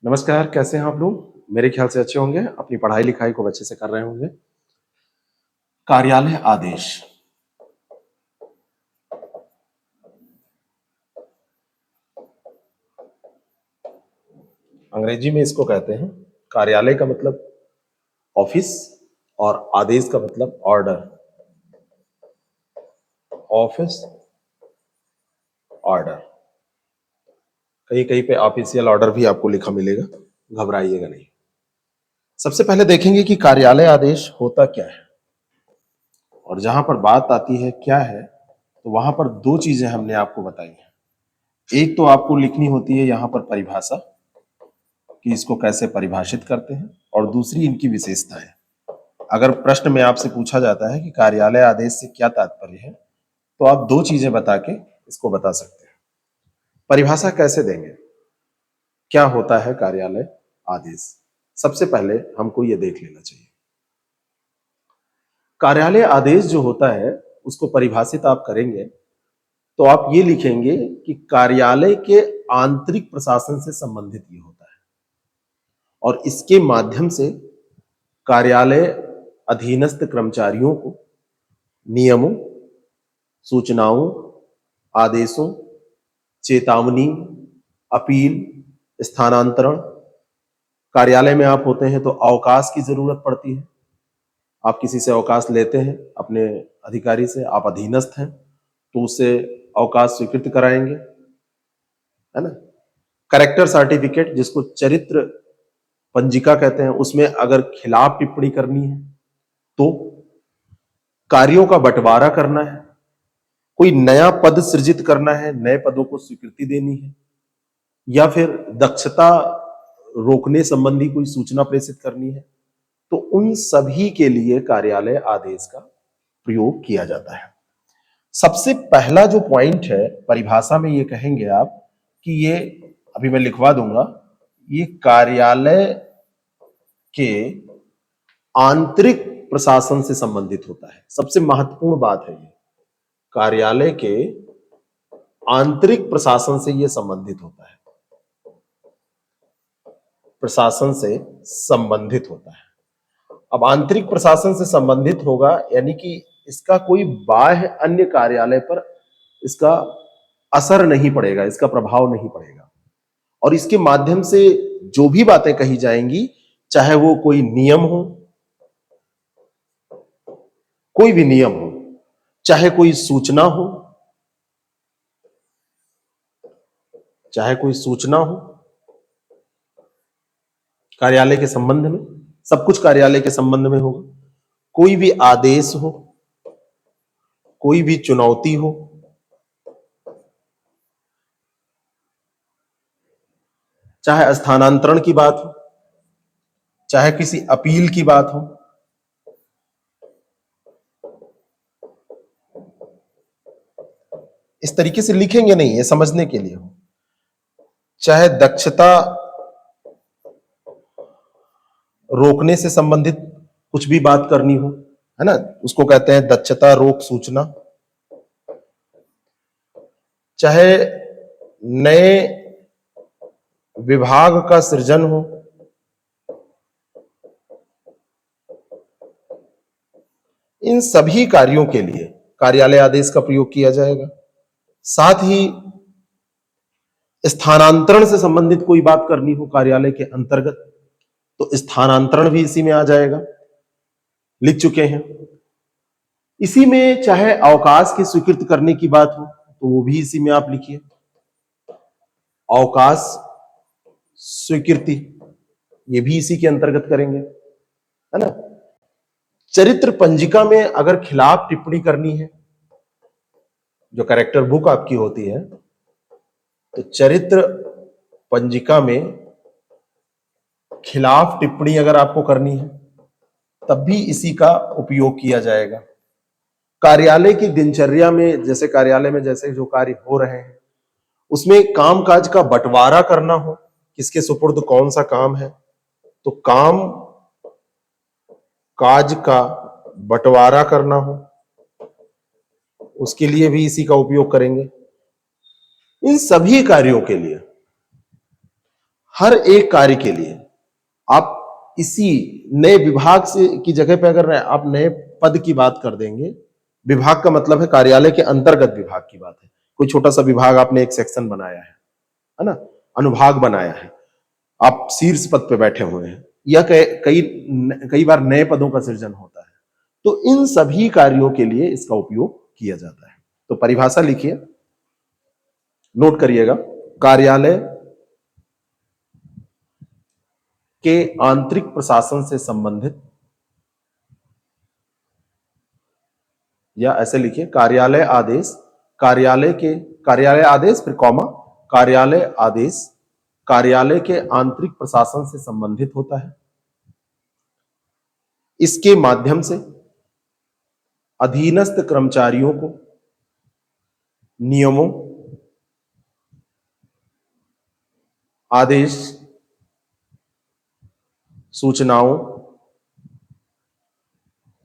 नमस्कार, कैसे हैं आप लोग? मेरे ख्याल से अच्छे होंगे, अपनी पढ़ाई लिखाई खूब अच्छे से कर रहे होंगे। कार्यालय आदेश। अंग्रेजी में इसको कहते हैं, कार्यालय का मतलब ऑफिस और आदेश का मतलब ऑर्डर। Office, order. कहीं कहीं पे ऑफिशियल ऑर्डर भी आपको लिखा मिलेगा, घबराइएगा नहीं। सबसे पहले देखेंगे कि कार्यालय आदेश होता क्या है, और जहां पर बात आती है क्या है, तो वहां पर दो चीजें हमने आपको बताई हैं। एक तो आपको लिखनी होती है यहां पर परिभाषा, कि इसको कैसे परिभाषित करते हैं, और दूसरी इनकी विशेषताएं। अगर प्रश्न में आपसे पूछा जाता है कि कार्यालय आदेश से क्या तात्पर्य है, तो आप दो चीजें बता के इसको बता सकते हैं। परिभाषा कैसे देंगे, क्या होता है कार्यालय आदेश? सबसे पहले हमको ये देख लेना चाहिए। कार्यालय आदेश जो होता है उसको परिभाषित आप करेंगे तो आप ये लिखेंगे कि कार्यालय के आंतरिक प्रशासन से संबंधित ये होता है, और इसके माध्यम से कार्यालय अधीनस्थ कर्मचारियों को नियमों, सूचनाओं, आदेशों, चेतावनी, अपील, स्थानांतरण, कार्यालय में आप होते हैं तो अवकाश की जरूरत पड़ती है। आप किसी से अवकाश लेते हैं, अपने अधिकारी से, आप अधीनस्थ हैं तो उससे अवकाश स्वीकृत कराएंगे, है ना। करेक्टर सर्टिफिकेट, जिसको चरित्र पंजिका कहते हैं, उसमें अगर खिलाफ टिप्पणी करनी है तो कार्यों का बंटवारा करना है, कोई नया पद सृजित करना है, नए पदों को स्वीकृति देनी है, या फिर दक्षता रोकने संबंधी कोई सूचना प्रेषित करनी है, तो उन सभी के लिए कार्यालय आदेश का प्रयोग किया जाता है। सबसे पहला जो पॉइंट है परिभाषा में, ये कहेंगे आप कि ये, अभी मैं लिखवा दूंगा, ये कार्यालय के आंतरिक प्रशासन से संबंधित होता है। सबसे महत्वपूर्ण बात है ये, कार्यालय के आंतरिक प्रशासन से ये संबंधित होता है, प्रशासन से संबंधित होता है। अब आंतरिक प्रशासन से संबंधित होगा यानी कि इसका कोई बाह्य अन्य कार्यालय पर इसका असर नहीं पड़ेगा, इसका प्रभाव नहीं पड़ेगा, और इसके माध्यम से जो भी बातें कही जाएंगी, चाहे वो कोई नियम हो, कोई भी नियम हो, चाहे कोई सूचना हो, चाहे कोई सूचना हो कार्यालय के संबंध में, सब कुछ कार्यालय के संबंध में होगा। कोई भी आदेश हो, कोई भी चुनौती हो, चाहे स्थानांतरण की बात हो, चाहे किसी अपील की बात हो, इस तरीके से लिखेंगे नहीं, ये समझने के लिए हो। चाहे दक्षता रोकने से संबंधित कुछ भी बात करनी हो, है ना, उसको कहते हैं दक्षता रोक सूचना। चाहे नए विभाग का सृजन हो, इन सभी कार्यों के लिए कार्यालय आदेश का प्रयोग किया जाएगा। साथ ही स्थानांतरण से संबंधित कोई बात करनी हो कार्यालय के अंतर्गत, तो स्थानांतरण भी इसी में आ जाएगा, लिख चुके हैं। इसी में चाहे अवकाश की स्वीकृत करने की बात हो तो वो भी इसी में आप लिखिए, अवकाश स्वीकृति, ये भी इसी के अंतर्गत करेंगे, है ना। चरित्र पंजिका में अगर खिलाफ टिप्पणी करनी है, जो कैरेक्टर बुक आपकी होती है, तो चरित्र पंजिका में खिलाफ टिप्पणी अगर आपको करनी है तब भी इसी का उपयोग किया जाएगा। कार्यालय की दिनचर्या में, जैसे कार्यालय में जैसे जो कार्य हो रहे हैं उसमें कामकाज का बंटवारा करना हो, किसके सुपुर्द कौन सा काम है, तो काम काज का बंटवारा करना हो, उसके लिए भी इसी का उपयोग करेंगे। इन सभी कार्यों के लिए हर एक कार्य के लिए आप इसी नए विभाग से की जगह पे अगर आप नए पद की बात कर देंगे, विभाग का मतलब है कार्यालय के अंतर्गत विभाग की बात है। कोई छोटा सा विभाग आपने एक सेक्शन बनाया है ना, अनुभाग बनाया है, आप शीर्ष पद पे बैठे हुए हैं, या कई कई बार नए पदों का सृजन होता है, तो इन सभी कार्यों के लिए इसका उपयोग किया जाता है। तो परिभाषा लिखिए, नोट करिएगा, कार्यालय के आंतरिक प्रशासन से संबंधित, या ऐसे लिखिए कार्यालय आदेश, कार्यालय आदेश फिर कॉमा, कार्यालय आदेश कार्यालय के आंतरिक प्रशासन से संबंधित होता है। इसके माध्यम से अधीनस्थ कर्मचारियों को नियमों, आदेश, सूचनाओं,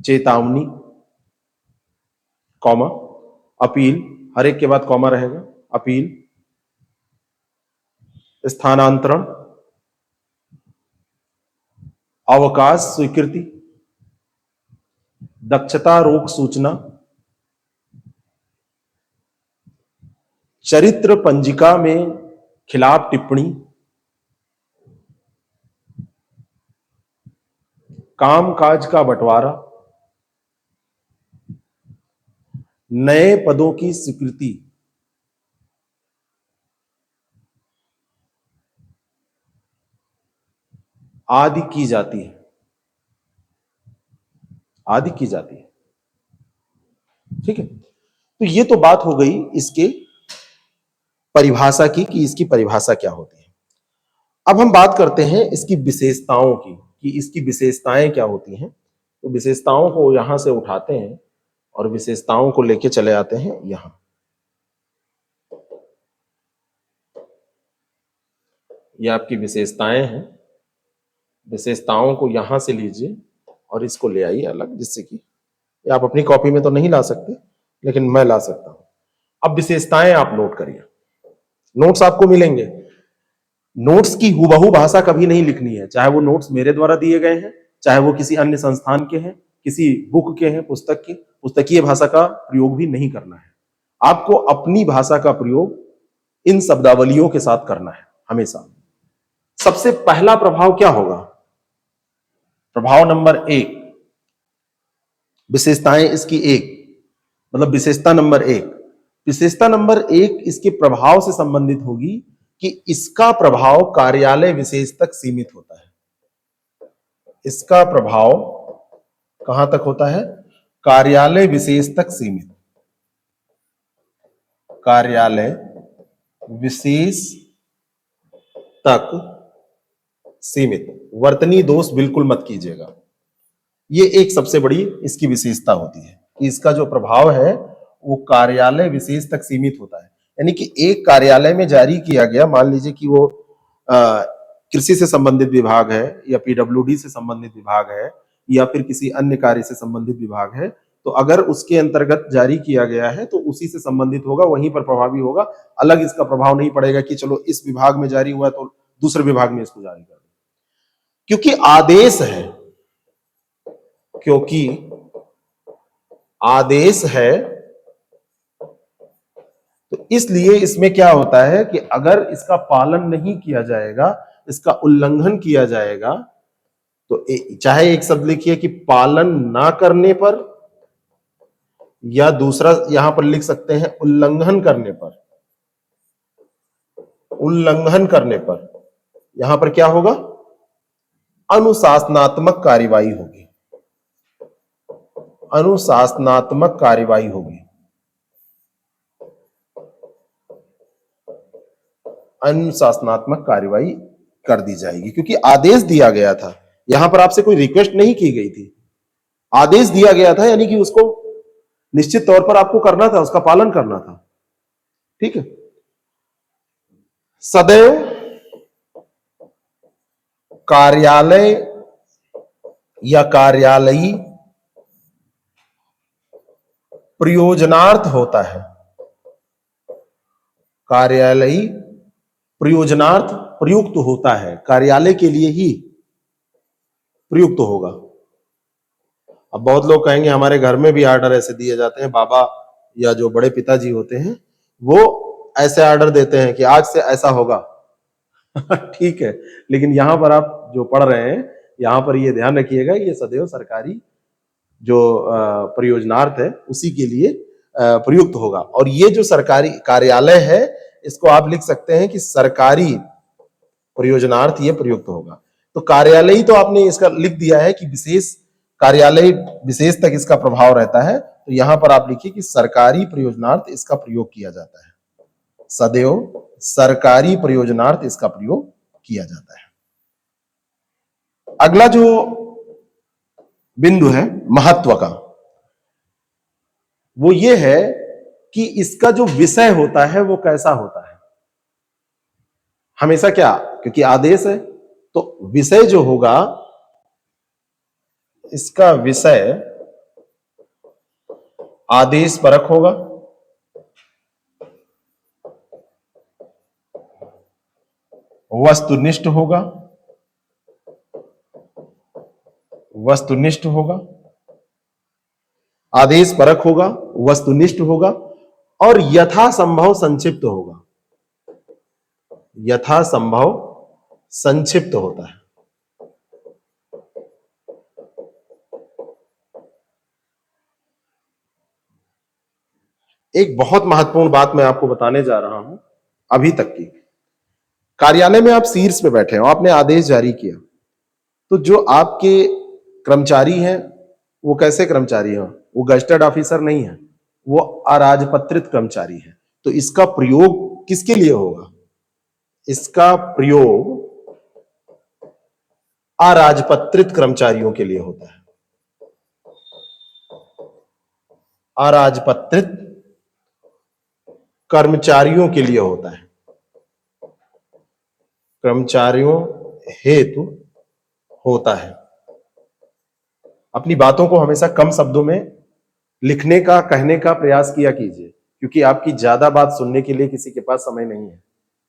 चेतावनी, कॉमा, अपील, हर एक के बाद कॉमा रहेगा, अपील, स्थानांतरण, अवकाश स्वीकृति, दक्षता रोक सूचना, चरित्र पंजिका में खिलाफ टिप्पणी, कामकाज का बंटवारा, नए पदों की स्वीकृति, आदि की जाती है, आदि की जाती है। ठीक है, तो ये तो बात हो गई इसके परिभाषा की कि इसकी परिभाषा क्या होती है। अब हम बात करते हैं इसकी विशेषताओं की कि इसकी विशेषताएं क्या होती हैं। तो विशेषताओं को यहां से उठाते हैं और विशेषताओं को लेके चले आते हैं यहां। ये आपकी विशेषताएं हैं, विशेषताओं को यहां से लीजिए और इसको ले आइए अलग, जिससे कि आप अपनी कॉपी में तो नहीं ला सकते लेकिन मैं ला सकता हूं। अब विशेषताएं आप नोट करिए, नोट्स आपको मिलेंगे। नोट्स की हुबहू भाषा कभी नहीं लिखनी है, चाहे वो नोट्स मेरे द्वारा दिए गए हैं, चाहे वो किसी अन्य संस्थान के हैं, किसी बुक के हैं, पुस्तक के, पुस्तकीय भाषा का प्रयोग भी नहीं करना है। आपको अपनी भाषा का प्रयोग इन शब्दावलियों के साथ करना है हमेशा। सबसे पहला प्रभाव क्या होगा? प्रभाव नंबर 1, विशेषताएं इसकी 1, मतलब विशेषता नंबर 1, विशेषता नंबर 1 इसके प्रभाव से संबंधित होगी कि इसका प्रभाव कार्यालय विशेष तक सीमित होता है। इसका प्रभाव कहां तक होता है? कार्यालय विशेष तक सीमित, कार्यालय विशेष तक सीमित। वर्तनी दोष बिल्कुल मत कीजिएगा, ये एक सबसे बड़ी इसकी विशेषता होती है कि इसका जो प्रभाव है वो कार्यालय विशेष तक सीमित होता है। यानी कि एक कार्यालय में जारी किया गया, मान लीजिए कि वो कृषि से संबंधित विभाग है या पीडब्ल्यूडी से संबंधित विभाग है या फिर किसी अन्य कार्य से संबंधित विभाग है, तो अगर उसके अंतर्गत जारी किया गया है तो उसी से संबंधित होगा, वहीं पर प्रभावी होगा। अलग इसका प्रभाव नहीं पड़ेगा कि चलो इस विभाग में जारी हुआ तो दूसरे विभाग में इसको जारी कर दो, क्योंकि आदेश है, क्योंकि आदेश है। तो इसलिए इसमें क्या होता है कि अगर इसका पालन नहीं किया जाएगा, इसका उल्लंघन किया जाएगा, तो चाहे एक शब्द लिखिए कि पालन ना करने पर, या दूसरा यहां पर लिख सकते हैं उल्लंघन करने पर। उल्लंघन करने पर यहां पर क्या होगा? अनुशासनात्मक कार्यवाही होगी, अनुशासनात्मक कार्यवाही होगी, अनुशासनात्मक कार्यवाही कर दी जाएगी, क्योंकि आदेश दिया गया था। यहां पर आपसे कोई रिक्वेस्ट नहीं की गई थी, आदेश दिया गया था, यानी कि उसको निश्चित तौर पर आपको करना था, उसका पालन करना था। ठीक है, सदैव कार्यालय या कार्यालयी प्रयोजनार्थ होता है, कार्यालयी प्रयोजनार्थ प्रयुक्त होता है, कार्यालय के लिए ही प्रयुक्त होगा। अब बहुत लोग कहेंगे हमारे घर में भी ऑर्डर ऐसे दिए जाते हैं, बाबा या जो बड़े पिताजी होते हैं वो ऐसे ऑर्डर देते हैं कि आज से ऐसा होगा। ठीक है, लेकिन यहां पर आप जो पढ़ रहे हैं, यहां पर ये ध्यान रखिएगा, ये सदैव सरकारी जो परियोजनार्थ है उसी के लिए प्रयुक्त होगा। और ये जो सरकारी कार्यालय है, इसको आप लिख सकते हैं कि सरकारी परियोजनार्थ ये प्रयुक्त होगा। तो कार्यालय ही तो आपने इसका लिख दिया है कि विशेष कार्यालय विशेष तक इसका प्रभाव रहता है, तो यहां पर आप लिखिए कि सरकारी परियोजनार्थ इसका प्रयोग किया जाता है, सदैव सरकारी परियोजनार्थ इसका प्रयोग किया जाता है। अगला जो बिंदु है महत्व का, वो ये है कि इसका जो विषय होता है वो कैसा होता है। हमेशा क्या, क्योंकि आदेश है तो विषय जो होगा, इसका विषय आदेश परक होगा, वस्तुनिष्ठ होगा, वस्तुनिष्ठ होगा, आदेश परक होगा, वस्तुनिष्ठ होगा और यथासंभव संक्षिप्त होगा। यथासंभव संक्षिप्त होता है। एक बहुत महत्वपूर्ण बात मैं आपको बताने जा रहा हूं, अभी तक की कार्यालय में आप शीर्ष पे बैठे हो, आपने आदेश जारी किया, तो जो आपके कर्मचारी हैं वो कैसे कर्मचारी हैं? वो गजेटेड ऑफिसर नहीं है, वो अराजपत्रित कर्मचारी है। तो इसका प्रयोग किसके लिए होगा? इसका प्रयोग अराजपत्रित कर्मचारियों के लिए होता है। अराजपत्रित कर्मचारियों के लिए होता है, कर्मचारियों हेतु होता है। अपनी बातों को हमेशा कम शब्दों में लिखने का, कहने का प्रयास किया कीजिए, क्योंकि आपकी ज्यादा बात सुनने के लिए किसी के पास समय नहीं है।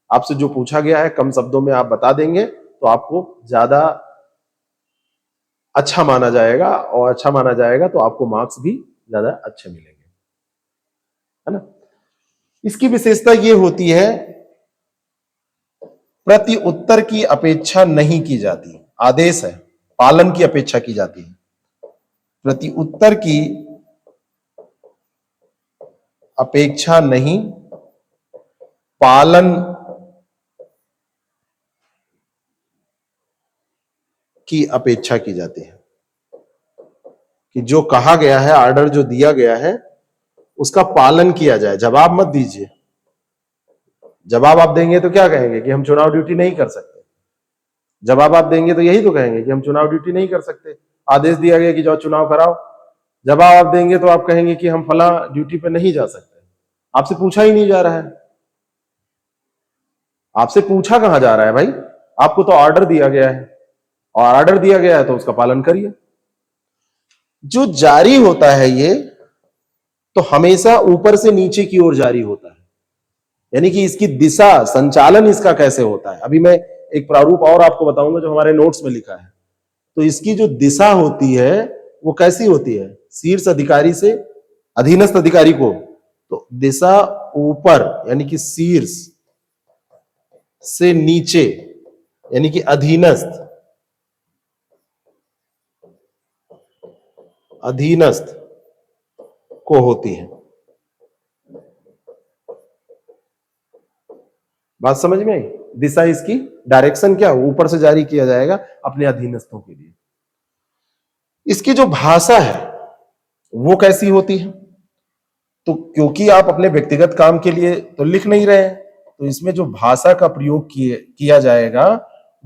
आपसे जो पूछा गया है कम शब्दों में आप बता देंगे तो आपको ज्यादा अच्छा माना जाएगा, और अच्छा माना जाएगा तो आपको मार्क्स भी ज्यादा अच्छे मिलेंगे, है ना। इसकी विशेषता ये होती है, प्रति उत्तर की अपेक्षा नहीं की जाती। आदेश है, पालन की अपेक्षा की जाती है। प्रति उत्तर की अपेक्षा नहीं, पालन की अपेक्षा की जाती है। कि जो कहा गया है, ऑर्डर जो दिया गया है, उसका पालन किया जाए। जवाब मत दीजिए। जवाब आप देंगे तो क्या कहेंगे कि हम चुनाव ड्यूटी नहीं कर सकते। जवाब आप देंगे तो यही तो कहेंगे कि हम चुनाव ड्यूटी नहीं कर सकते। आदेश दिया गया कि जाओ चुनाव कराओ। जवाब आप देंगे तो आप कहेंगे कि हम फला ड्यूटी पे नहीं जा सकते। आपसे पूछा ही नहीं जा रहा है। आपसे पूछा कहां जा रहा है भाई? आपको तो ऑर्डर दिया गया है, और ऑर्डर दिया गया है तो उसका पालन करिए। जो जारी होता है ये तो हमेशा ऊपर से नीचे की ओर जारी होता है, यानी कि इसकी दिशा, संचालन इसका कैसे होता है। अभी मैं एक प्रारूप और आपको बताऊंगा जो हमारे नोट्स में लिखा है। तो इसकी जो दिशा होती है वो कैसी होती है? शीर्ष अधिकारी से अधीनस्थ अधिकारी को, तो दिशा ऊपर यानी कि शीर्ष से नीचे यानी कि अधीनस्थ, अधीनस्थ को होती है। बात समझ में आई? दिशा इसकी डायरेक्शन क्या, ऊपर से जारी किया जाएगा अपने अधीनस्थों के लिए। इसकी जो भाषा है वो कैसी होती है? तो क्योंकि आप अपने व्यक्तिगत काम के लिए तो लिख नहीं रहे हैं, तो इसमें जो भाषा का प्रयोग किया जाएगा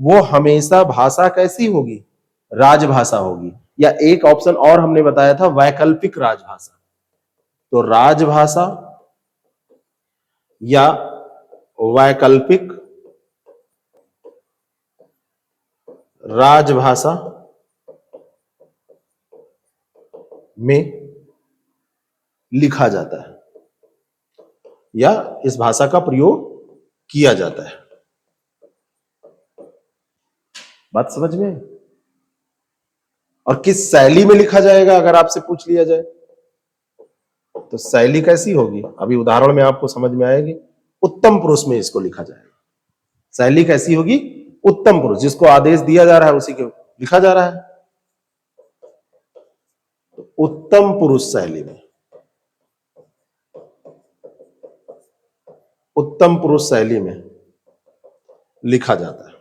वो हमेशा भाषा कैसी होगी? राजभाषा होगी। या एक ऑप्शन और हमने बताया था, वैकल्पिक राजभाषा। तो राजभाषा या वैकल्पिक राजभाषा में लिखा जाता है या इस भाषा का प्रयोग किया जाता है। बात समझ में? और किस शैली में लिखा जाएगा अगर आपसे पूछ लिया जाए तो शैली कैसी होगी? अभी उदाहरण में आपको समझ में आएगी। उत्तम पुरुष में इसको लिखा जाएगा। शैली कैसी होगी? उत्तम पुरुष, जिसको आदेश दिया जा रहा है उसी के लिखा जा रहा है। तो उत्तम पुरुष शैली में, उत्तम पुरुष शैली में लिखा जाता है।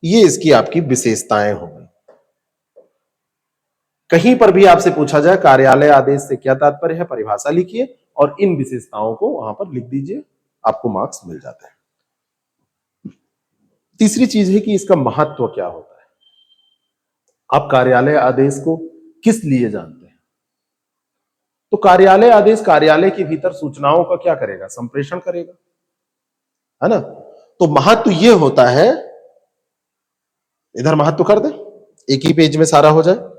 ये इसकी आपकी विशेषताएं हो गई। कहीं पर भी आपसे पूछा जाए कार्यालय आदेश से क्या तात्पर्य है, परिभाषा लिखिए और इन विशेषताओं को वहां पर लिख दीजिए, आपको मार्क्स मिल जाते हैं। तीसरी चीज है कि इसका महत्व क्या होता है। आप कार्यालय आदेश को किस लिए जानते हैं? तो कार्यालय आदेश कार्यालय के भीतर सूचनाओं का क्या करेगा? संप्रेषण करेगा, है ना? तो महत्व यह होता है, इधर महत्व कर दे, एक ही पेज में सारा हो जाए।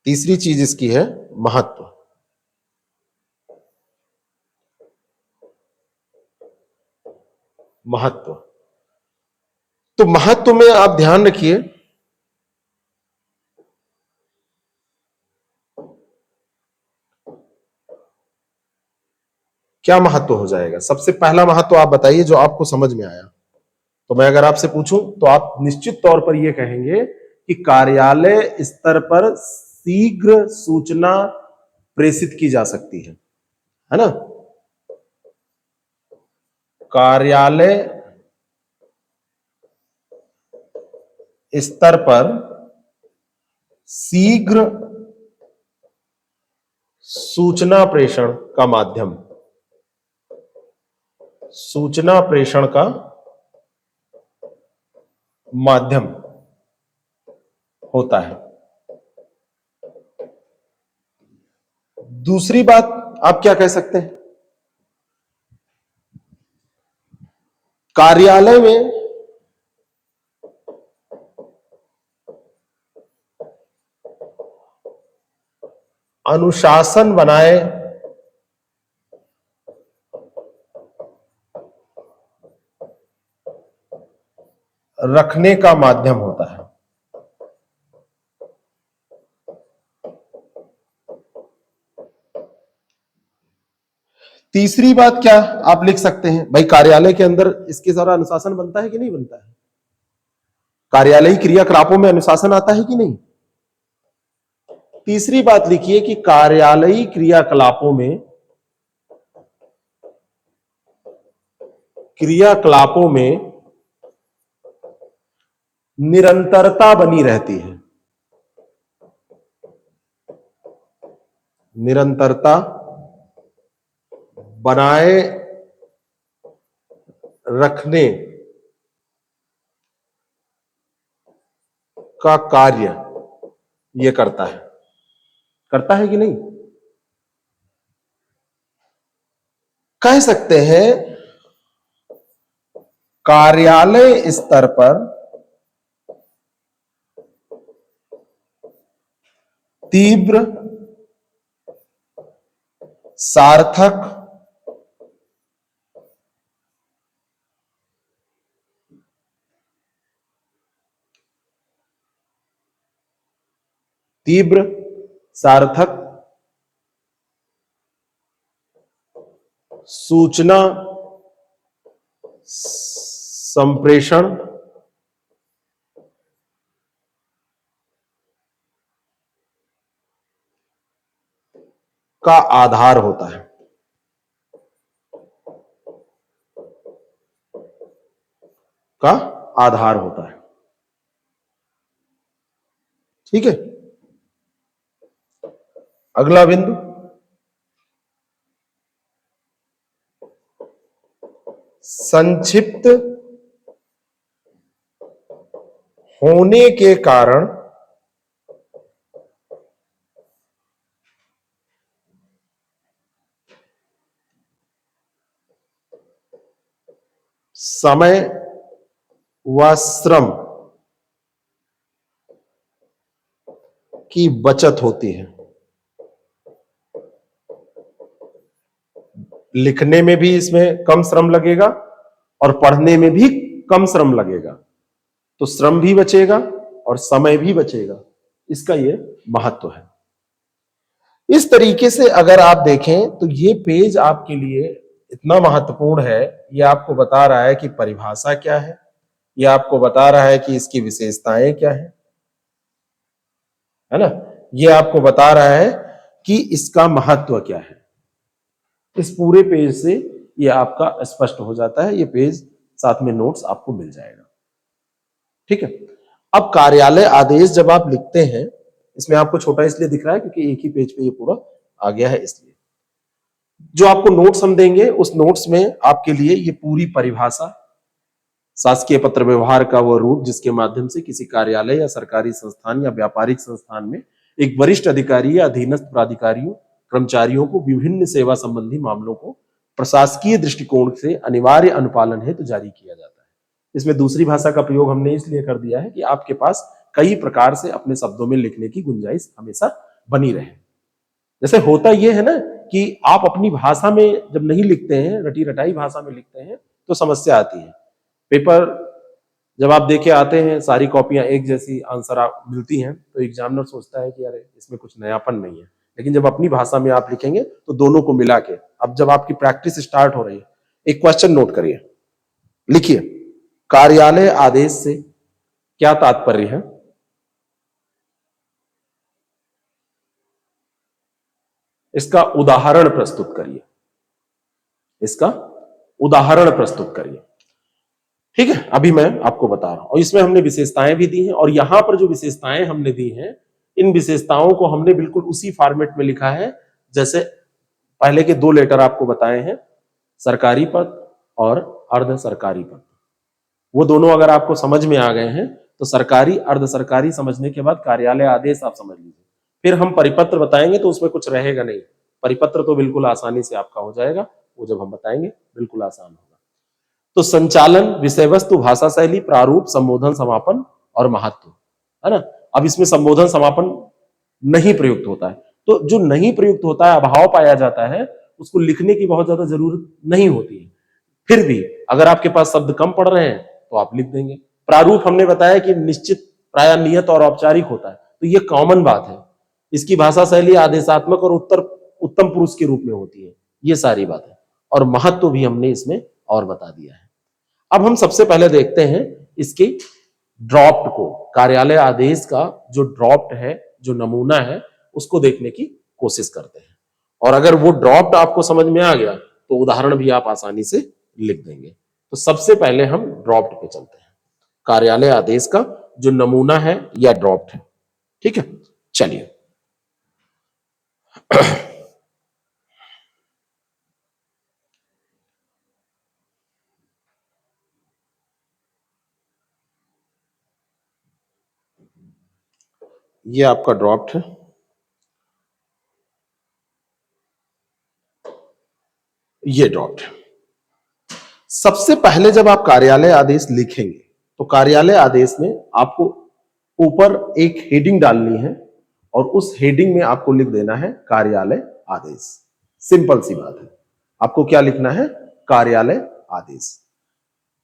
तीसरी चीज इसकी है महत्व। महत्व, तो महत्व में आप ध्यान रखिए, क्या महत्व हो जाएगा? सबसे पहला महत्व आप बताइए जो आपको समझ में आया। तो मैं अगर आपसे पूछूं तो आप निश्चित तौर पर यह कहेंगे कि कार्यालय स्तर पर शीघ्र सूचना प्रेषित की जा सकती है ना? कार्यालय स्तर पर शीघ्र सूचना प्रेषण का माध्यम, सूचना प्रेषण का माध्यम होता है। दूसरी बात आप क्या कह सकते हैं? कार्यालय में अनुशासन बनाए रखने का माध्यम होता है। तीसरी बात क्या आप लिख सकते हैं? भाई कार्यालय के अंदर इसके द्वारा अनुशासन बनता है कि नहीं बनता है? कार्यालयी क्रियाकलापों में अनुशासन आता है कि नहीं? तीसरी बात लिखिए कि कार्यालयी क्रियाकलापों में, क्रियाकलापों में निरंतरता बनी रहती है। निरंतरता बनाए रखने का कार्य यह करता है कि नहीं? कह सकते हैं कार्यालय स्तर पर तीव्र, सार्थक, तीव्र, सार्थक सूचना संप्रेषण का आधार होता है। का आधार होता है। ठीक है, अगला बिंदु, संक्षिप्त होने के कारण समय व श्रम की बचत होती है। लिखने में भी इसमें कम श्रम लगेगा और पढ़ने में भी कम श्रम लगेगा, तो श्रम भी बचेगा और समय भी बचेगा। इसका ये महत्व है। इस तरीके से अगर आप देखें तो ये पेज आपके लिए इतना महत्वपूर्ण है। ये आपको बता रहा है कि परिभाषा क्या है, ये आपको बता रहा है कि इसकी विशेषताएं क्या है ना, ये आपको बता रहा है कि इसका महत्व क्या है। इस पूरे पेज से ये आपका स्पष्ट हो जाता है। ये पेज साथ में नोट्स आपको मिल जाएगा। ठीक है। अब कार्यालय आदेश जब आप लिखते हैं, इसमें आपको छोटा इसलिए दिख रहा है क्योंकि एक ही पेज पे ये पूरा आ गया है, इसलिए जो आपको नोट्स हम देंगे उस नोट्स में आपके लिए ये पूरी परिभाषा, शासकीय पत्र व्यवहार का वो रूप जिसके माध्यम से किसी कार्यालय या सरकारी संस्थान या व्यापारिक संस्थान में एक वरिष्ठ अधिकारी या अधीनस्थ प्राधिकारियों कर्मचारियों को विभिन्न सेवा संबंधी मामलों को प्रशासकीय दृष्टिकोण से अनिवार्य अनुपालन हेतु जारी किया जाता है। इसमें दूसरी भाषा का प्रयोग हमने इसलिए कर दिया है कि आपके पास कई प्रकार से अपने शब्दों में लिखने की गुंजाइश हमेशा बनी रहे। जैसे होता यह है ना कि आप अपनी भाषा में जब नहीं लिखते हैं, रटी रटाई भाषा में लिखते हैं, तो समस्या आती है। पेपर जब आप देके आते हैं, सारी कॉपियां एक जैसी आंसर आप मिलती हैं, तो एग्जामिनर सोचता है कि अरे इसमें कुछ नयापन नहीं है। लेकिन जब अपनी भाषा में आप लिखेंगे तो दोनों को मिला के, अब जब आपकी प्रैक्टिस स्टार्ट हो रही है, एक क्वेश्चन नोट करिए, लिखिए कार्यालय आदेश से क्या तात्पर्य है। इसका उदाहरण प्रस्तुत करिए, इसका उदाहरण प्रस्तुत करिए। ठीक है, अभी मैं आपको बता रहा हूं। और इसमें हमने विशेषताएं भी दी हैं, और यहां पर जो विशेषताएं हमने दी हैं, इन विशेषताओं को हमने बिल्कुल उसी फॉर्मेट में लिखा है जैसे पहले के दो लेटर आपको बताए हैं, सरकारी पद और अर्ध सरकारी पद। वो दोनों अगर आपको समझ में आ गए हैं तो सरकारी अर्ध सरकारी समझने के बाद कार्यालय आदेश आप समझ लीजिए। फिर हम परिपत्र बताएंगे तो उसमें कुछ रहेगा नहीं। परिपत्र तो बिल्कुल आसानी से आपका हो जाएगा, वो जब हम बताएंगे बिल्कुल आसान होगा। तो संचालन, विषय वस्तु, भाषा शैली, प्रारूप, संबोधन, समापन और महत्व, है ना। अब इसमें संबोधन समापन नहीं प्रयुक्त होता है, तो जो नहीं प्रयुक्त होता है, अभाव पाया जाता है, उसको लिखने की बहुत ज्यादा जरूरत नहीं होती है। फिर भी अगर आपके पास शब्द कम पड़ रहे हैं तो आप लिख देंगे। प्रारूप हमने बताया कि निश्चित, प्राय नियत और औपचारिक होता है, तो ये कॉमन बात है। इसकी भाषा शैली आदेशात्मक और उत्तम पुरुष के रूप में होती है, ये सारी बात है। और महत्व भी हमने इसमें और बता दिया है। अब हम सबसे पहले देखते हैं इसके ड्राफ्ट को, कार्यालय आदेश का जो ड्राफ्ट है, जो नमूना है, उसको देखने की कोशिश करते हैं। और अगर वो ड्राफ्ट आपको समझ में आ गया तो उदाहरण भी आप आसानी से लिख देंगे। तो सबसे पहले हम ड्राफ्ट पे चलते हैं, कार्यालय आदेश का जो नमूना है या ड्राफ्ट है। ठीक है, चलिए। ये आपका ड्राफ्ट है। ये ड्राफ्ट है। सबसे पहले जब आप कार्यालय आदेश लिखेंगे तो कार्यालय आदेश में आपको ऊपर एक हेडिंग डालनी है, और उस हेडिंग में आपको लिख देना है कार्यालय आदेश। सिंपल सी बात है। आपको क्या लिखना है? कार्यालय आदेश।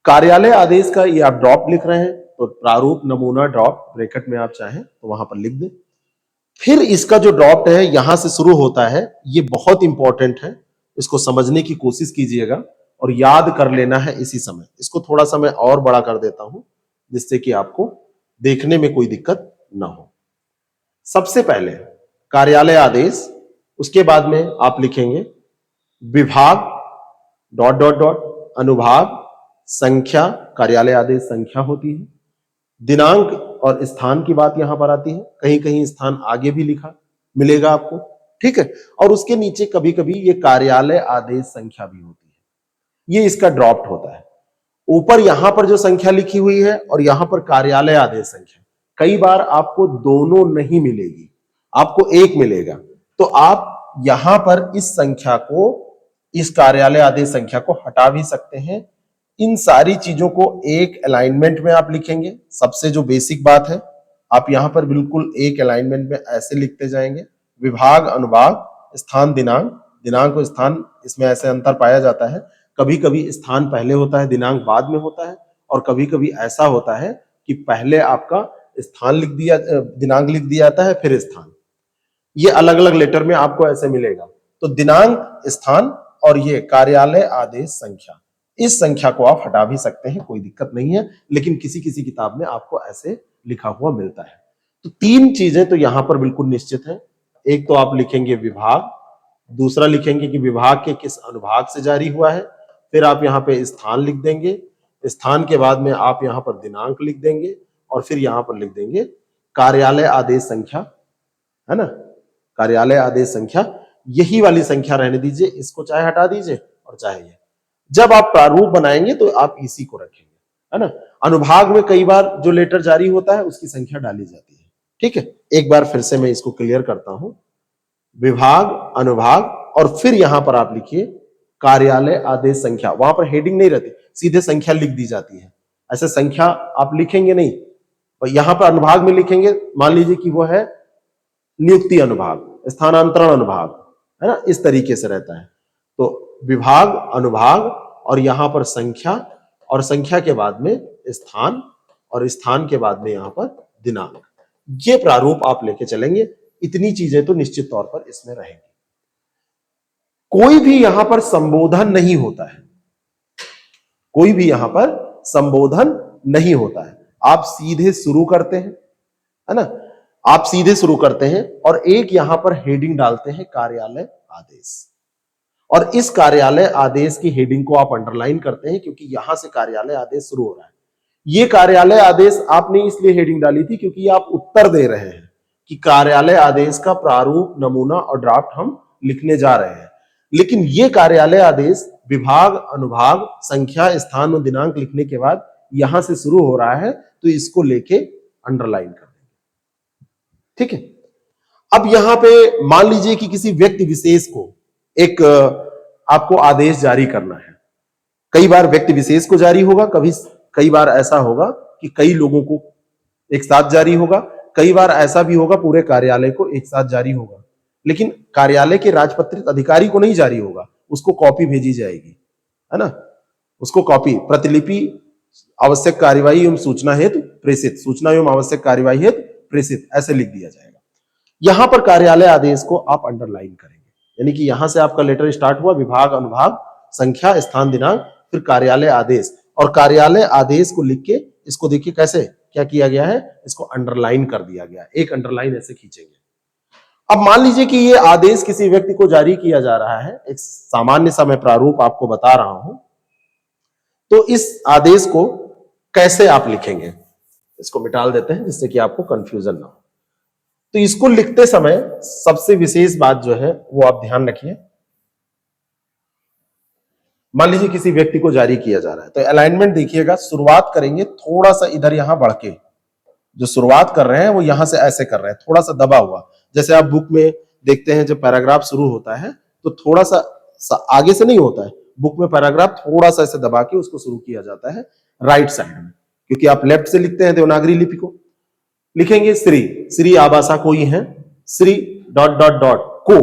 कार्यालय आदेश का ये आप ड्राफ्ट लिख रहे हैं तो प्रारूप, नमूना, ड्राफ्ट ब्रैकेट में आप चाहें तो वहां पर लिख दें। फिर इसका जो ड्राफ्ट है यहां से शुरू होता है, ये बहुत इंपॉर्टेंट है, इसको समझने की कोशिश कीजिएगा और याद कर लेना है इसी समय। इसको थोड़ा सा मैं और बड़ा कर देता हूं जिससे कि आपको देखने में कोई दिक्कत ना हो। सबसे पहले कार्यालय आदेश, उसके बाद में आप लिखेंगे विभाग डॉट डॉट डॉट, अनुभाग, संख्या, कार्यालय आदेश संख्या होती है, दिनांक और स्थान की बात यहां पर आती है, कहीं कहीं स्थान आगे भी लिखा मिलेगा आपको। ठीक है, और उसके नीचे कभी कभी ये कार्यालय आदेश संख्या भी होती है। ये इसका ड्राफ्ट होता है। ऊपर यहां पर जो संख्या लिखी हुई है और यहां पर कार्यालय आदेश संख्या, कई बार आपको दोनों नहीं मिलेगी, आपको एक मिलेगा। तो आप यहां पर इस संख्या को, इस कार्यालय आदेश संख्या को हटा भी सकते हैं। इन सारी चीजों को एक अलाइनमेंट में आप लिखेंगे। सबसे जो बेसिक बात है, आप यहां पर बिल्कुल एक अलाइनमेंट में ऐसे लिखते जाएंगे, विभाग, अनुभाग, स्थान, दिनांक, दिनांक और स्थान इसमें ऐसे अंतर पाया जाता है। कभी कभी स्थान पहले होता है, दिनांक बाद में होता है, और कभी कभी ऐसा होता है कि पहले आपका स्थान लिख दिया, दिनांक लिख दिया जाता है, फिर स्थान। ये अलग अलग लेटर में आपको ऐसे मिलेगा। तो दिनांक, स्थान और ये कार्यालय आदेश संख्या, इस संख्या को आप हटा भी सकते हैं, कोई दिक्कत नहीं है, लेकिन किसी किसी किताब में आपको ऐसे लिखा हुआ मिलता है। तो तीन चीजें तो यहां पर बिल्कुल निश्चित है। एक तो आप लिखेंगे विभाग, दूसरा लिखेंगे कि विभाग के किस अनुभाग से जारी हुआ है, फिर आप यहाँ पे स्थान लिख देंगे, स्थान के बाद में आप यहाँ पर दिनांक लिख देंगे, और फिर यहाँ पर लिख देंगे कार्यालय आदेश संख्या, है ना, कार्यालय आदेश संख्या। यही वाली संख्या रहने दीजिए, इसको चाहे हटा दीजिए और चाहे ये। जब आप प्रारूप बनाएंगे तो आप इसी को रखेंगे, है ना। अनुभाग में कई बार जो लेटर जारी होता है उसकी संख्या डाली जाती है, ठीक है। एक बार फिर से मैं इसको क्लियर करता हूं, विभाग, अनुभाग, और फिर यहां पर आप लिखिए कार्यालय आदेश संख्या। वहां पर हेडिंग नहीं रहती, सीधे संख्या लिख दी जाती है। ऐसे संख्या आप लिखेंगे नहीं, यहां पर अनुभाग में लिखेंगे, मान लीजिए कि वो है नियुक्ति अनुभाग, स्थानांतरण अनुभाग, है ना, इस तरीके से रहता है। तो विभाग, अनुभाग, और यहां पर संख्या, और संख्या के बाद में स्थान, और स्थान के बाद में यहां पर दिनांक। ये प्रारूप आप लेके चलेंगे। इतनी चीजें तो निश्चित तौर पर इसमें रहेंगी। कोई भी यहां पर संबोधन नहीं होता है, कोई भी यहां पर संबोधन नहीं होता है। आप सीधे शुरू करते हैं, है ना, आप सीधे शुरू करते हैं और एक यहां पर हेडिंग डालते हैं कार्यालय आदेश, और इस कार्यालय आदेश की हेडिंग को आप अंडरलाइन करते हैं क्योंकि यहां से कार्यालय आदेश शुरू हो रहा है। ये कार्यालय आदेश आपने इसलिए हेडिंग डाली थी क्योंकि आप उत्तर दे रहे हैं कि कार्यालय आदेश का प्रारूप, नमूना और ड्राफ्ट हम लिखने जा रहे हैं। लेकिन ये कार्यालय आदेश विभाग, अनुभाग, संख्या, स्थान और दिनांक लिखने के बाद यहां से शुरू हो रहा है, तो इसको लेके अंडरलाइन कर देंगे, ठीक है। अब यहां पे मान लीजिए कि किसी व्यक्ति विशेष को एक आपको आदेश जारी करना है। कई बार व्यक्ति विशेष को जारी होगा, कई बार ऐसा होगा कि कई लोगों को एक साथ जारी होगा, कई बार ऐसा भी होगा पूरे कार्यालय को एक साथ जारी होगा। लेकिन कार्यालय के राजपत्रित अधिकारी को नहीं जारी होगा, उसको कॉपी भेजी जाएगी, है ना, उसको कॉपी, प्रतिलिपि आवश्यक कार्यवाही एवं सूचना हेतु प्रेषित, सूचना एवं आवश्यक कार्यवाही हेतु प्रेषित, ऐसे लिख दिया जाएगा। यहां पर कार्यालय आदेश को आप अंडरलाइन करेंगे, यानी कि यहां से आपका लेटर स्टार्ट हुआ, विभाग, अनुभाग, संख्या, स्थान, दिनांक, फिर कार्यालय आदेश, और कार्यालय आदेश को लिख के इसको देखिए कैसे क्या किया गया है, इसको अंडरलाइन कर दिया गया, एक अंडरलाइन ऐसे खींचेंगे। अब मान लीजिए कि ये आदेश किसी व्यक्ति को जारी किया जा रहा है, एक सामान्य सा मैं प्रारूप आपको बता रहा हूं, तो इस आदेश को कैसे आप लिखेंगे, इसको मिटा देते हैं जिससे कि आपको कंफ्यूजन ना हो। तो इसको लिखते समय सबसे विशेष बात जो है वो आप ध्यान रखिए। मान लीजिए किसी व्यक्ति को जारी किया जा रहा है, तो अलाइनमेंट देखिएगा, शुरुआत करेंगे थोड़ा सा इधर यहां बढ़ के, जो शुरुआत कर रहे हैं वो यहां से ऐसे कर रहे हैं, थोड़ा सा दबा हुआ। जैसे आप बुक में देखते हैं जब पैराग्राफ शुरू होता है तो थोड़ा सा आगे से नहीं होता है, बुक में पैराग्राफ थोड़ा सा ऐसे दबा के उसको शुरू किया जाता है राइट साइड में, क्योंकि आप लेफ्ट से लिखते हैं देवनागरी लिपि को। लिखेंगे श्री आबासा कोई है, श्री ... को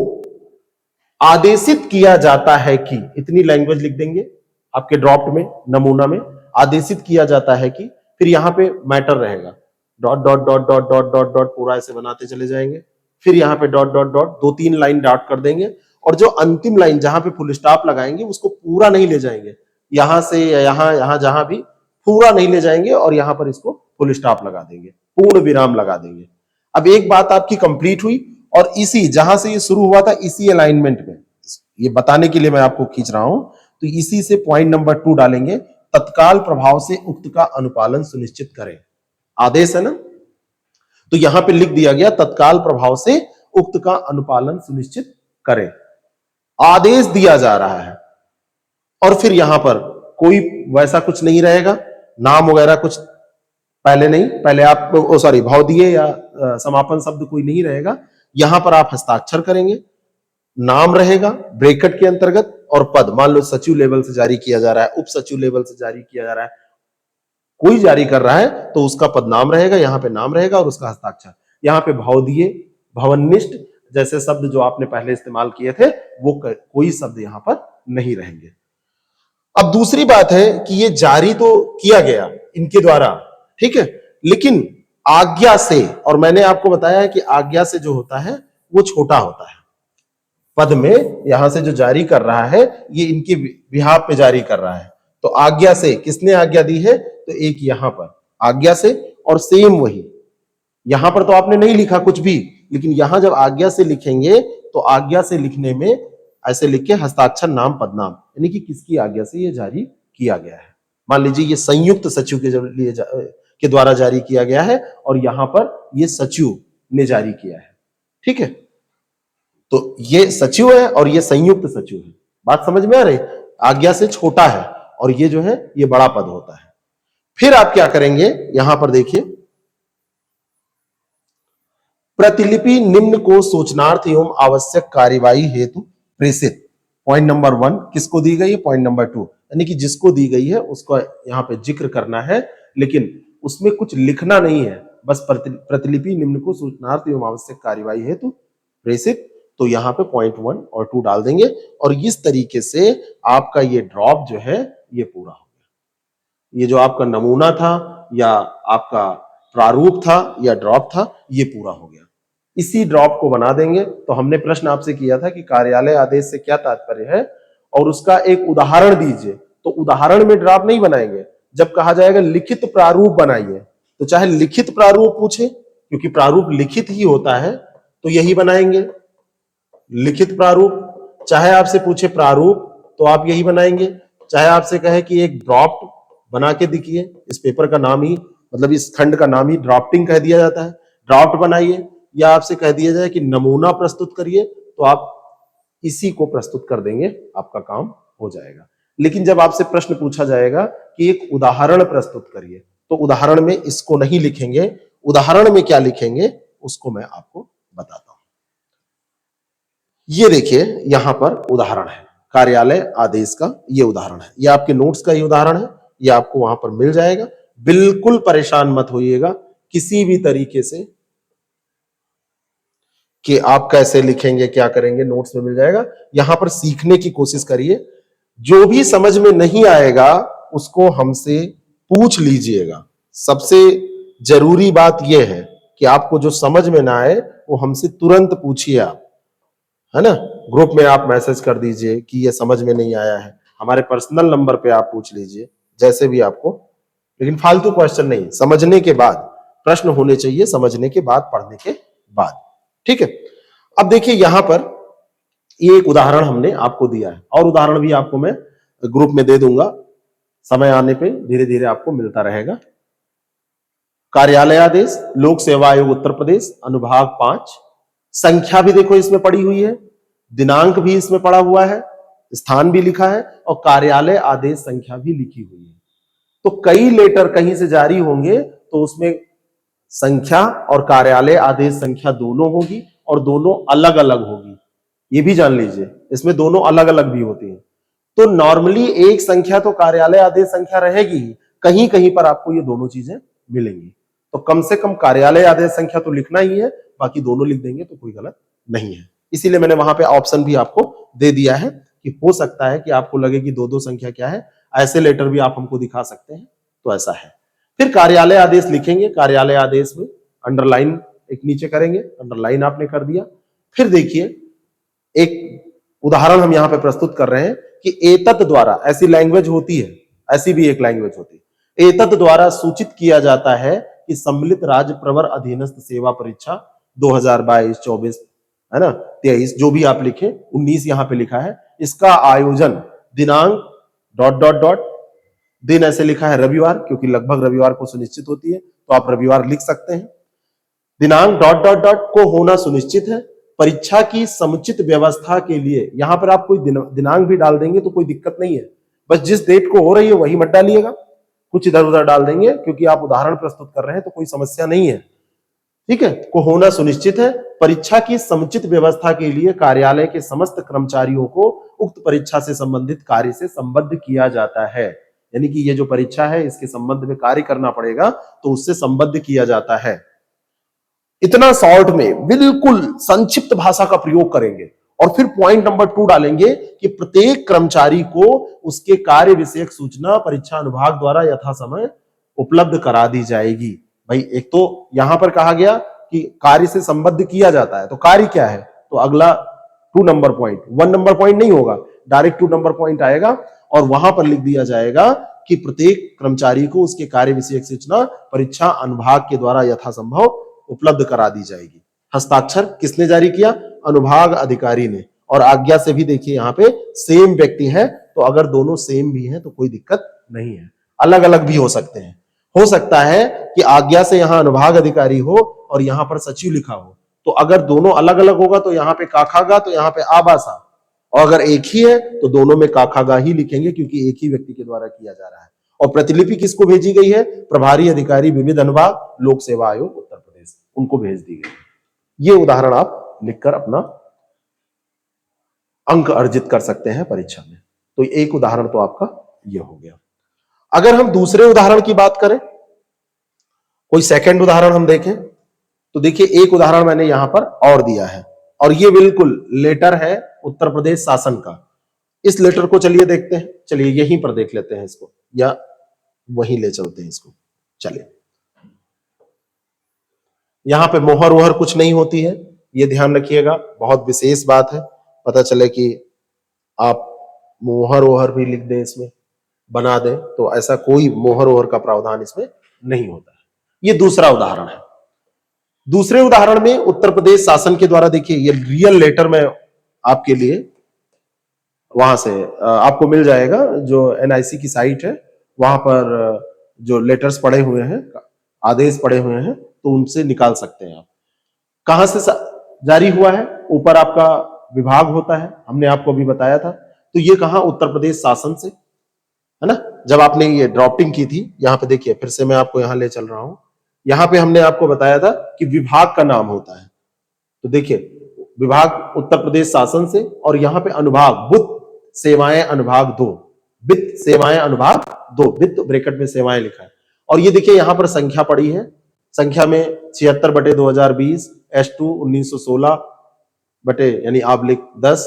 आदेशित किया जाता है कि, इतनी लैंग्वेज लिख देंगे आपके ड्राफ्ट में, नमूना में, आदेशित किया जाता है कि, फिर यहां पे मैटर रहेगा, ... पूरा ऐसे बनाते चले जाएंगे, फिर यहां पे ... 2-3 लाइन डॉट कर देंगे, और जो अंतिम लाइन जहां पे फुल स्टॉप लगाएंगे उसको पूरा नहीं ले जाएंगे, यहां से यहां जहां भी पूरा नहीं ले जाएंगे, और यहां पर इसको फुल स्टॉप लगा देंगे, पूर्ण विराम लगा देंगे। अब एक बात आपकी कंप्लीट हुई, और इसी जहां से ये शुरू हुआ था इसी अलाइनमेंट में, ये बताने के लिए मैं आपको खींच रहा हूं, तो इसी से पॉइंट नंबर 2 डालेंगे, तत्काल प्रभाव से उक्त का अनुपालन सुनिश्चित करें। आदेश है ना, तो यहां पे लिख दिया गया तत्काल प्रभाव से उक्त का अनुपालन सुनिश्चित करें, आदेश दिया जा रहा है। और फिर यहां पर कोई वैसा कुछ नहीं रहेगा, नाम वगैरह कुछ पहले नहीं, पहले आप सॉरी भौतिक या समापन शब्द कोई नहीं रहेगा, यहां पर आप हस्ताक्षर करेंगे, नाम रहेगा ब्रैकेट के अंतर्गत, और पद, मान लो सचिव लेवल से जारी किया जा रहा है, उप सचिव लेवल से जारी किया जा रहा है, कोई जारी कर रहा है तो उसका पद नाम रहेगा, यहां पे नाम रहेगा और उसका हस्ताक्षर। यहां पे भवदीय, भवनिष्ठ जैसे शब्द जो आपने पहले इस्तेमाल किए थे वो कोई शब्द यहां पर नहीं रहेंगे। अब दूसरी बात है कि ये जारी तो किया गया इनके द्वारा, ठीक है, लेकिन आज्ञा से, और मैंने आपको बताया है कि आज्ञा से जो होता है वो छोटा होता है। पद में यहां से जो जारी कर रहा है ये इनके बिहाफ पे जारी कर रहा है, तो आज्ञा से किसने आज्ञा दी है, तो एक यहां पर आज्ञा से, और सेम वही यहां पर तो आपने नहीं लिखा कुछ भी, लेकिन यहां जब आज्ञा से लिखेंगे तो आज्ञा से लिखने में ऐसे लिख के हस्ताक्षर नाम पदनाम, यानी कि किसकी आज्ञा से ये जारी किया गया है। मान लीजिए ये संयुक्त सचिव के द्वारा जारी किया गया है और यहां पर ये सचिव ने जारी किया है, ठीक है, तो ये सचिव है और ये संयुक्त सचिव है। बात समझ में आ रही? आज्ञा से छोटा है और ये जो है ये बड़ा पद होता है। फिर आप क्या करेंगे, यहां पर देखिए, प्रतिलिपि निम्न को सूचनार्थ एवं आवश्यक कार्यवाही हेतु प्रेषित। पॉइंट नंबर 1 किसको दी गई है, पॉइंट नंबर 2, यानी कि जिसको दी गई है उसको यहां पे जिक्र करना है, लेकिन उसमें कुछ लिखना नहीं है, बस प्रतिलिपि निम्न को सूचनार्थ एवं आवश्यक कार्यवाही हेतु प्रेषित। तो यहां पे पॉइंट 1 और 2 डाल देंगे और इस तरीके से आपका ये ड्रॉप जो है ये पूरा हो गया। ये जो आपका नमूना था या आपका प्रारूप था या ड्रॉप था ये पूरा हो गया। इसी ड्रॉप को बना देंगे। तो हमने प्रश्न आपसे किया था कि कार्यालय आदेश से क्या तात्पर्य है और उसका एक उदाहरण दीजिए, तो उदाहरण में ड्रॉप नहीं बनाएंगे। जब कहा जाएगा लिखित प्रारूप बनाइए, तो चाहे लिखित प्रारूप पूछे, क्योंकि प्रारूप लिखित ही होता है, तो यही बनाएंगे लिखित प्रारूप। चाहे आपसे पूछे प्रारूप तो आप यही बनाएंगे। चाहे आपसे कहे कि एक ड्राफ्ट बना के दिखिए, इस पेपर का नाम ही, मतलब इस खंड का नाम ही ड्राफ्टिंग कह दिया जाता है, ड्राफ्ट बनाइए, या आपसे कह दिया जाए कि नमूना प्रस्तुत करिए, तो आप इसी को प्रस्तुत कर देंगे, आपका काम हो जाएगा। लेकिन जब आपसे प्रश्न पूछा जाएगा कि एक उदाहरण प्रस्तुत करिए, तो उदाहरण में इसको नहीं लिखेंगे, उदाहरण में क्या लिखेंगे उसको मैं आपको बताता हूं। ये देखिए यहां पर उदाहरण है, कार्यालय आदेश का ये उदाहरण है, ये आपके नोट्स का ये उदाहरण है, ये आपको वहां पर मिल जाएगा। बिल्कुल परेशान मत होइएगा किसी भी तरीके से कि आप कैसे लिखेंगे क्या करेंगे, नोट्स में मिल जाएगा। यहां पर सीखने की कोशिश करिए, जो भी समझ में नहीं आएगा उसको हमसे पूछ लीजिएगा। सबसे जरूरी बात यह है कि आपको जो समझ में ना आए वो हमसे तुरंत पूछिए आप, है ना। ग्रुप में आप मैसेज कर दीजिए कि ये समझ में नहीं आया है, हमारे पर्सनल नंबर पे आप पूछ लीजिए, जैसे भी आपको, लेकिन फालतू क्वेश्चन नहीं, समझने के बाद प्रश्न होने चाहिए, समझने के बाद, पढ़ने के बाद, ठीक है। अब देखिए यहां पर ये एक उदाहरण हमने आपको दिया है, और उदाहरण भी आपको मैं ग्रुप में दे दूंगा, समय आने पे धीरे धीरे आपको मिलता रहेगा। कार्यालय आदेश, लोक सेवा आयोग उत्तर प्रदेश, अनुभाग 5, संख्या भी देखो इसमें पड़ी हुई है, दिनांक भी इसमें पड़ा हुआ है, स्थान भी लिखा है, और कार्यालय आदेश संख्या भी लिखी हुई है। तो कई लेटर कहीं से जारी होंगे तो उसमें संख्या और कार्यालय आदेश संख्या दोनों होगी, और दोनों अलग अलग होगी, ये भी जान लीजिए, इसमें दोनों अलग अलग भी होती है। तो नॉर्मली एक संख्या तो कार्यालय आदेश संख्या रहेगी ही, कहीं कहीं पर आपको ये दोनों चीजें मिलेंगी। तो कम से कम कार्यालय आदेश संख्या तो लिखना ही है, बाकी दोनों लिख देंगे तो कोई गलत नहीं है। इसीलिए मैंने वहां पे ऑप्शन भी आपको दे दिया है कि हो सकता है कि आपको लगे कि दो दो संख्या क्या है, ऐसे लेटर भी आप हमको दिखा सकते हैं, तो ऐसा है। फिर कार्यालय आदेश लिखेंगे, कार्यालय आदेश में अंडरलाइन एक नीचे करेंगे, अंडरलाइन आपने कर दिया। फिर देखिए एक उदाहरण हम यहां पे प्रस्तुत कर रहे हैं कि एतत् द्वारा, ऐसी लैंग्वेज होती है, ऐसी भी एक लैंग्वेज होती है, एतत् द्वारा सूचित किया जाता है कि सम्मिलित राज्य प्रवर अधीनस्थ सेवा परीक्षा 2022-24, है ना, 23, जो भी आप लिखे, 19 यहां पे लिखा है, इसका आयोजन दिनांक ... दिन ऐसे लिखा है रविवार, क्योंकि लगभग रविवार को सुनिश्चित होती है, तो आप रविवार लिख सकते हैं। दिनांक ... को होना सुनिश्चित है। परीक्षा की समुचित व्यवस्था के लिए, यहां पर आप कोई दिनांक भी डाल देंगे तो कोई दिक्कत नहीं है, बस जिस डेट को हो रही है वही मत डालिएगा, कुछ इधर उधर डाल देंगे, क्योंकि आप उदाहरण प्रस्तुत कर रहे हैं तो कोई समस्या नहीं है, ठीक है। को होना सुनिश्चित है। परीक्षा की समुचित व्यवस्था के लिए कार्यालय के समस्त कर्मचारियों को उक्त परीक्षा से संबंधित कार्य से संबद्ध किया जाता है, यानी कि ये जो परीक्षा है इसके संबंध में कार्य करना पड़ेगा, तो उससे संबद्ध किया जाता है। इतना शॉर्ट में बिल्कुल संक्षिप्त भाषा का प्रयोग करेंगे, और फिर पॉइंट नंबर 2 डालेंगे कि प्रत्येक कर्मचारी को उसके कार्य विषयक सूचना परीक्षा अनुभाग द्वारा यथासमय उपलब्ध करा दी जाएगी। भाई एक तो यहां पर कहा गया कि कार्य से संबद्ध किया जाता है, तो कार्य क्या है, तो अगला 2 नंबर पॉइंट, 1 नंबर पॉइंट नहीं होगा, डायरेक्ट 2 नंबर पॉइंट आएगा और वहां पर लिख दिया जाएगा कि प्रत्येक कर्मचारी को उसके कार्य विषयक सूचना परीक्षा अनुभाग के द्वारा यथासंभव उपलब्ध करा दी जाएगी। हस्ताक्षर किसने जारी किया, अनुभाग अधिकारी ने, और आज्ञा से भी देखिए यहां पे सेम व्यक्ति है, तो अगर दोनों सेम भी हैं तो कोई दिक्कत नहीं है, अलग अलग भी हो सकते हैं। हो सकता है कि आज्ञा से यहां अनुभाग अधिकारी हो और यहां पर सचिव लिखा हो, तो अगर दोनों अलग अलग होगा तो यहां पे काखागा तो यहां पे आबासा, और अगर एक ही है तो दोनों में काखागा ही लिखेंगे क्योंकि एक ही व्यक्ति के द्वारा किया जा रहा है। और प्रतिलिपि किसको भेजी गई है, प्रभारी अधिकारी विविध अनुभाग लोक सेवा आयोग उत्तर प्रदेश, उनको भेज दी गई। ये उदाहरण आप लिखकर अपना अंक अर्जित कर सकते हैं परीक्षा में। तो एक उदाहरण तो आपका ये हो गया। अगर हम दूसरे उदाहरण की बात करें, कोई सेकंड उदाहरण हम देखें, तो देखिए एक उदाहरण मैंने यहां पर और दिया है, और ये बिल्कुल लेटर है उत्तर प्रदेश शासन का। इस लेटर को चलिए देखते हैं, चलिए यहीं पर देख लेते हैं इसको, या वहीं ले चलते हैं इसको। चलिए यहां पे मोहर वोहर कुछ नहीं होती है, ये ध्यान रखिएगा, बहुत विशेष बात है। पता चले कि आप मोहर वोहर भी लिख दें इसमें, बना दें, तो ऐसा कोई मोहर वोहर का प्रावधान इसमें नहीं होता है। ये दूसरा उदाहरण है। दूसरे उदाहरण में उत्तर प्रदेश शासन के द्वारा, देखिए ये रियल लेटर में आपके लिए वहां से आपको मिल जाएगा, जो एनआईसी की साइट है वहां पर जो लेटर्स पड़े हुए हैं, आदेश पड़े हुए हैं, तो उनसे निकाल सकते हैं आप। कहां से जारी हुआ है, ऊपर आपका विभाग होता है, हमने आपको अभी बताया था, तो ये कहां, उत्तर प्रदेश शासन से, है ना। जब आपने ये ड्राफ्टिंग की थी, यहां पे देखिए फिर से मैं आपको यहां ले चल रहा हूं, यहां पे हमने आपको बताया था कि विभाग का नाम होता है, तो देखिए विभाग उत्तर प्रदेश शासन से, और यहां पे अनुभाग वित्त सेवाएं अनुभाग 2, वित्त सेवाएं अनुभाग 2, वित्त ब्रैकेट में सेवाएं लिखा है। और ये देखिए यहां पर संख्या पड़ी है, संख्या में 76/2020 S2 1916 बटे यानी आब्लिक 10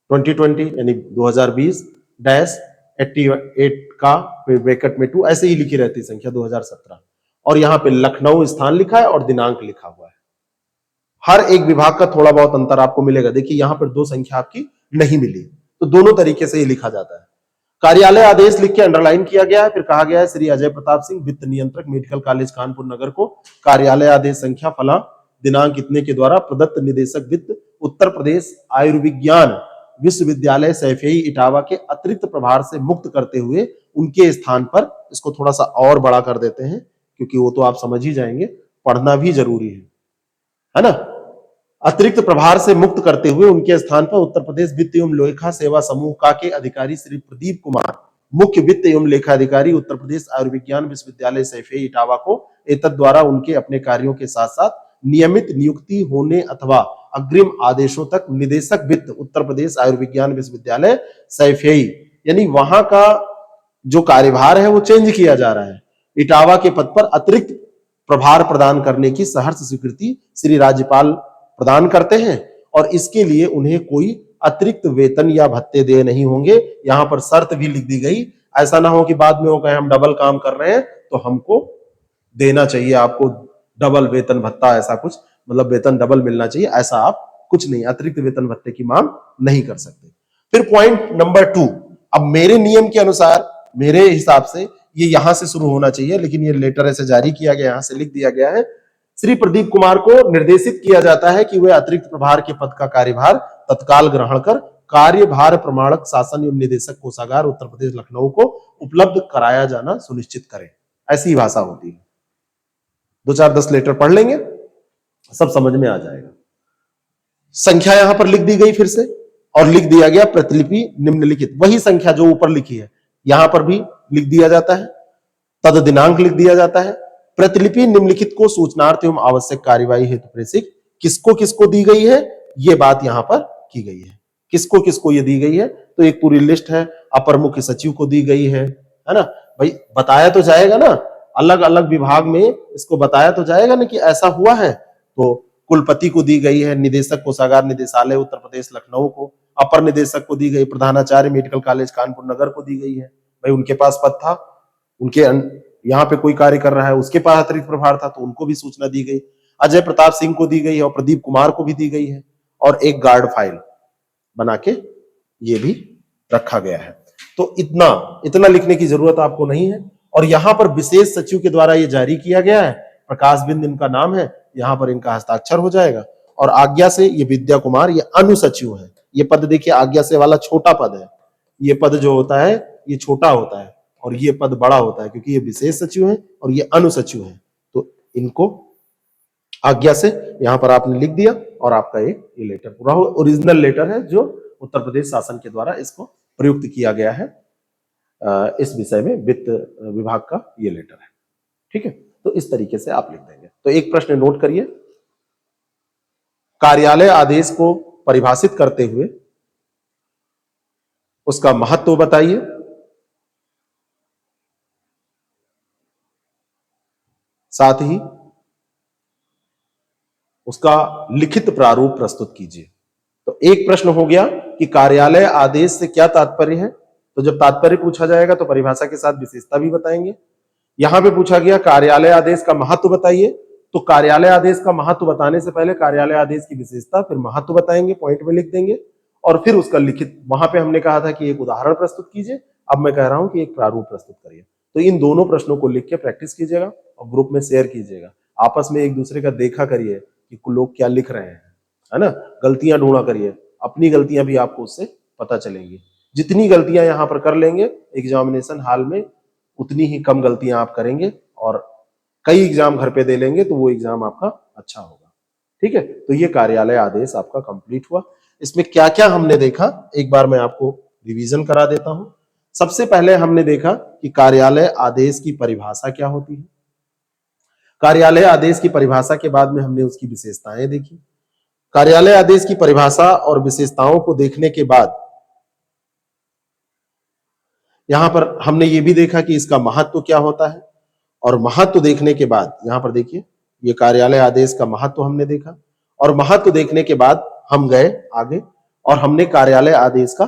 2020 यानी 2020 डैश 88 का ब्रैकेट में 2, ऐसे ही लिखी रहती संख्या 2017, और यहां पे लखनऊ स्थान लिखा है और दिनांक लिखा हुआ है। हर एक विभाग का थोड़ा बहुत अंतर आपको मिलेगा। देखिए यहां पर 2 संख्या आपकी नहीं मिली, तो दोनों तरीके से ही लिखा जाता है। कार्यालय आदेश लिख के अंडरलाइन किया गया है, फिर कहा गया है श्री अजय प्रताप सिंह वित्त नियंत्रक मेडिकल कॉलेज कानपुर नगर को कार्यालय आदेश संख्या फला दिनांक इतने के द्वारा प्रदत्त निदेशक वित्त उत्तर प्रदेश आयुर्विज्ञान विश्वविद्यालय सैफई इटावा के अतिरिक्त प्रभार से मुक्त करते हुए उनके स्थान पर, इसको थोड़ा सा और बड़ा कर देते हैं क्योंकि वो तो आप समझ ही जाएंगे, पढ़ना भी जरूरी है ना। अतिरिक्त प्रभार से मुक्त करते हुए उनके स्थान पर उत्तर प्रदेश वित्त एवं लेखा सेवा समूह का के अधिकारी श्री प्रदीप कुमार मुख्य वित्त एवं लेखा अधिकारी उत्तर प्रदेश आयुर्विज्ञान विश्वविद्यालय सैफई इटावा को एतद द्वारा उनके अपने कार्यों के साथ साथ नियमित नियुक्ति होने अथवा अग्रिम आदेशों तक निदेशक वित्त उत्तर प्रदेश आयुर्विज्ञान विश्वविद्यालय सैफई, यानी वहां का जो कार्यभार है वो चेंज किया जा रहा है, इटावा के पद पर अतिरिक्त प्रभार प्रदान करने की सहर्ष स्वीकृति श्री राज्यपाल प्रदान करते हैं, और इसके लिए उन्हें कोई अतिरिक्त वेतन या भत्ते दे नहीं होंगे। यहां पर शर्त भी लिख दी गई, ऐसा ना हो कि बाद में वो कहे हम डबल काम कर रहे हैं तो हमको देना चाहिए, आपको डबल वेतन भत्ता, ऐसा कुछ, मतलब वेतन डबल मिलना चाहिए, ऐसा आप कुछ नहीं, अतिरिक्त वेतन भत्ते की मांग नहीं कर सकते। फिर पॉइंट नंबर 2, अब मेरे नियम के अनुसार, मेरे हिसाब से ये यहां से शुरू होना चाहिए, लेकिन ये लेटर ऐसे जारी किया गया, यहां से लिख दिया गया है, श्री प्रदीप कुमार को निर्देशित किया जाता है कि वे अतिरिक्त प्रभार के पद का कार्यभार तत्काल ग्रहण कर कार्यभार प्रमाणक शासन एवं निदेशक कोषागार उत्तर प्रदेश लखनऊ को उपलब्ध कराया जाना सुनिश्चित करें। ऐसी भाषा होती है, 2-4-10 लेटर पढ़ लेंगे, सब समझ में आ जाएगा। संख्या यहां पर लिख दी गई फिर से, और लिख दिया गया प्रतिलिपि निम्नलिखित, वही संख्या जो ऊपर लिखी है यहां पर भी लिख दिया जाता है, तद दिनांक लिख दिया जाता है। प्रतिलिपि निम्नलिखित को सूचनार्थ एवं आवश्यक कार्यवाही हेतु प्रेषित किसको किसको दी गई है, ये बात यहां पर की गई है, किसको किसको ये दी गई है, तो एक पूरी लिस्ट है, अपर मुख्य सचिव को दी गई है ना। भाई बताया तो जाएगा ना, अलग अलग विभाग में इसको बताया तो जाएगा ना कि ऐसा हुआ है, तो कुलपति को दी गई है, निदेशक कोषागार निदेशालय उत्तर प्रदेश लखनऊ को, अपर निदेशक को दी गई, प्रधानाचार्य मेडिकल कॉलेज कानपुर नगर को दी गई है। भाई उनके पास पद था, उनके यहाँ पे कोई कार्य कर रहा है, उसके पास अतिरिक्त प्रभार था तो उनको भी सूचना दी गई। अजय प्रताप सिंह को दी गई है और प्रदीप कुमार को भी दी गई है, और एक गार्ड फाइल बना के ये भी रखा गया है। तो इतना लिखने की जरूरत आपको नहीं है। और यहां पर विशेष सचिव के द्वारा ये जारी किया गया है, प्रकाश बिंद इनका नाम है, यहां पर इनका हस्ताक्षर हो जाएगा। और आज्ञा से ये विद्या कुमार, ये अनुसचिव है। ये पद देखिए, आज्ञा से वाला छोटा पद है, ये पद जो होता है ये छोटा होता है और ये पद बड़ा होता है, क्योंकि ये विशेष सचिव है और ये अनुसचिव है। तो इनको आज्ञा से यहां पर आपने लिख दिया और आपका ये लेटर पूरा हो। ओरिजिनल लेटर है जो उत्तर प्रदेश शासन के द्वारा इसको प्रयुक्त किया गया है इस विषय में, वित्त विभाग का ये लेटर है। ठीक है, तो इस तरीके से आप लिख देंगे। तो एक प्रश्न नोट करिए, कार्यालय आदेश को परिभाषित करते हुए उसका महत्व बताइए, साथ ही उसका लिखित प्रारूप प्रस्तुत कीजिए। तो एक प्रश्न हो गया कि कार्यालय आदेश से क्या तात्पर्य है। तो जब तात्पर्य पूछा जाएगा तो परिभाषा के साथ विशेषता भी बताएंगे। यहां पे पूछा गया कार्यालय आदेश का महत्व बताइए, तो कार्यालय आदेश का महत्व बताने से पहले कार्यालय आदेश की विशेषता फिर महत्व बताएंगे, पॉइंट में लिख देंगे, और फिर उसका लिखित, वहां पे हमने कहा था कि एक उदाहरण प्रस्तुत कीजिए, अब मैं कह रहा हूं कि एक प्रारूप प्रस्तुत करिए। तो इन दोनों प्रश्नों को लिख के प्रैक्टिस कीजिएगा और ग्रुप में शेयर कीजिएगा। आपस में एक दूसरे का देखा करिए कि लोग क्या लिख रहे हैं, है ना, गलतियां ढूंढा करिए, अपनी गलतियां भी आपको उससे पता चलेंगी। जितनी गलतियां यहां पर कर लेंगे एग्जामिनेशन हॉल में, उतनी ही कम गलतियां आप करेंगे और कई एग्जाम घर पे दे लेंगे तो वो एग्जाम आपका अच्छा होगा। ठीक है, तो ये कार्यालय आदेश आपका कंप्लीट हुआ। इसमें क्या क्या हमने देखा, एक बार मैं आपको रिवीजन करा देता हूं। सबसे पहले हमने देखा कि कार्यालय आदेश की परिभाषा क्या होती है। कार्यालय आदेश की परिभाषा के बाद में हमने उसकी विशेषताएं देखी। कार्यालय आदेश की परिभाषा और विशेषताओं को देखने के बाद यहां पर हमने ये भी देखा कि इसका महत्व क्या होता है, और महत्व देखने के बाद यहां पर देखिए, ये कार्यालय आदेश का महत्व हमने देखा, और महत्व देखने के बाद हम गए आगे और हमने कार्यालय आदेश का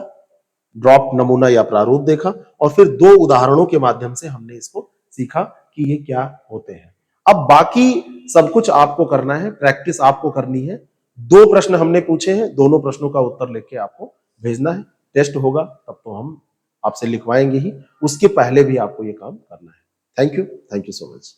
ड्रॉप नमूना या प्रारूप देखा, और फिर दो उदाहरणों के माध्यम से हमने इसको सीखा कि ये क्या होते हैं। अब बाकी सब कुछ आपको करना है, प्रैक्टिस आपको करनी है। दो प्रश्न हमने पूछे हैं, दोनों प्रश्नों का उत्तर लिख के आपको भेजना है। टेस्ट होगा तब तो हम आपसे लिखवाएंगे ही, उसके पहले भी आपको ये काम करना है। Thank you so much.